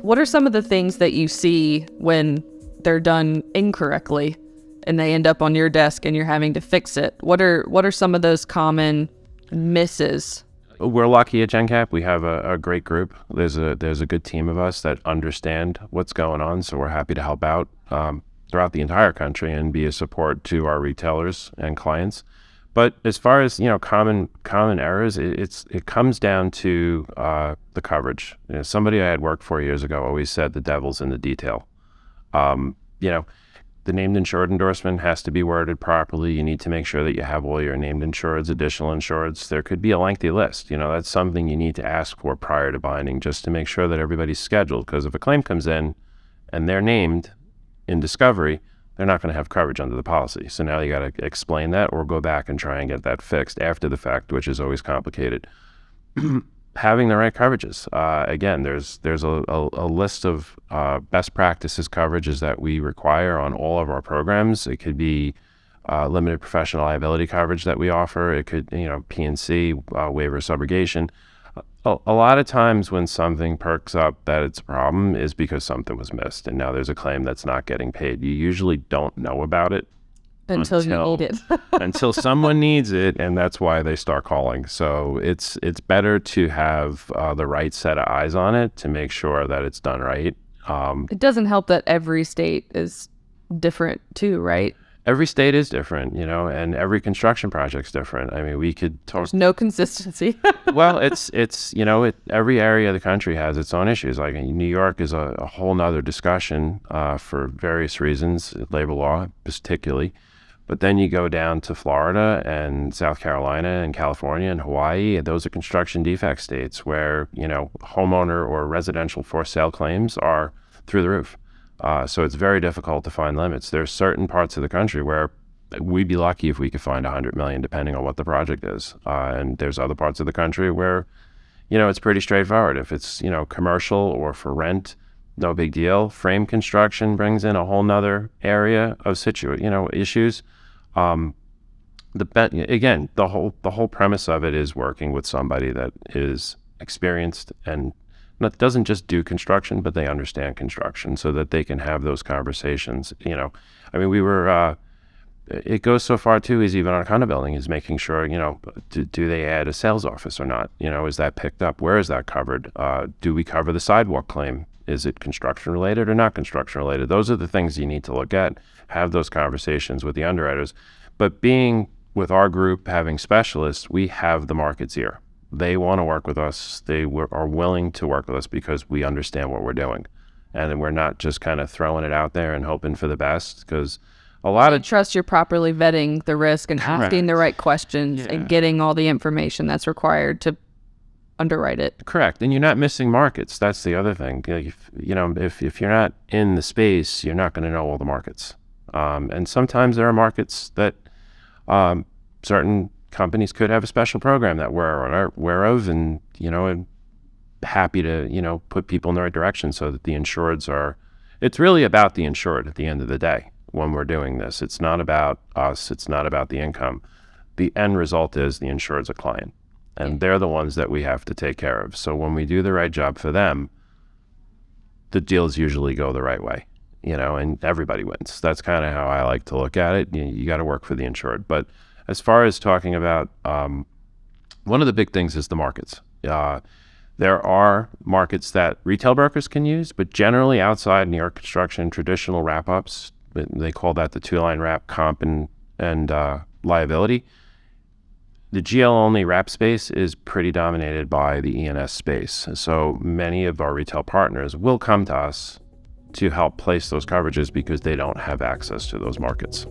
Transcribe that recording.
What are some of the things that you see when they're done incorrectly and they end up on your desk and you're having to fix it? What are some of those common misses? We're lucky at Jencap. We have a great group. There's a good team of us that understand what's going on, so we're happy to help out throughout the entire country and be a support to our retailers and clients. But as far as common errors, it comes down to the coverage. Somebody I had worked for years ago always said the devil's in the detail. The named insured endorsement has to be worded properly. You need to make sure that you have all your named insureds, additional insureds. There could be a lengthy list. That's something you need to ask for prior to binding, just to make sure that everybody's scheduled. Because if a claim comes in and they're named in discovery, they're not going to have coverage under the policy. So now you got to explain that or go back and try and get that fixed after the fact, which is always complicated. Having the right coverages. Again, there's a list of best practices coverages that we require on all of our programs. It could be limited professional liability coverage that we offer. It could, P&C, waiver of subrogation. A lot of times when something perks up that it's a problem is because something was missed and now there's a claim that's not getting paid. You usually don't know about it until you need it. until someone needs it, and that's why they start calling. So it's better to have the right set of eyes on it to make sure that it's done right. It doesn't help that every state is different too, right? Every state is different, and every construction project's different. I mean, we could talk. There's no consistency. Well, every area of the country has its own issues. Like New York is a whole nother discussion for various reasons, labor law particularly. But then you go down to Florida and South Carolina and California and Hawaii. Those are construction defect states where, homeowner or residential for sale claims are through the roof. So it's very difficult to find limits. There's certain parts of the country where we'd be lucky if we could find 100 million, depending on what the project is. And there's other parts of the country where, it's pretty straightforward. If it's, commercial or for rent, no big deal. Frame construction brings in a whole nother area of issues. Again, the whole premise of it is working with somebody that is experienced and that doesn't just do construction, but they understand construction so that they can have those conversations. It goes so far too, is even on a condo building, is making sure, do they add a sales office or not? Is that picked up? Where is that covered? Do we cover the sidewalk claim? Is it construction related or not construction related? Those are the things you need to look at, have those conversations with the underwriters. But being with our group, having specialists, we have the market's ear. They want to work with us. They are willing to work with us because we understand what we're doing. And we're not just kind of throwing it out there and hoping for the best, because a lot of trust you're properly vetting the risk and asking the right questions and getting all the information that's required to underwrite it. Correct. And you're not missing markets. That's the other thing. If you're not in the space, you're not going to know all the markets. And sometimes there are markets that certain companies could have a special program that we're aware of, and happy to put people in the right direction so that the insureds are. It's really about the insured at the end of the day when we're doing this. It's not about us. It's not about the income. The end result is the insured's a client, and they're the ones that we have to take care of. So when we do the right job for them, the deals usually go the right way, and everybody wins. That's kind of how I like to look at it. You got to work for the insured. But as far as talking about, one of the big things is the markets. There are markets that retail brokers can use, but generally outside New York construction, traditional wrap-ups, they call that the two-line wrap, comp and liability. The GL-only wrap space is pretty dominated by the E&S space. So many of our retail partners will come to us to help place those coverages because they don't have access to those markets.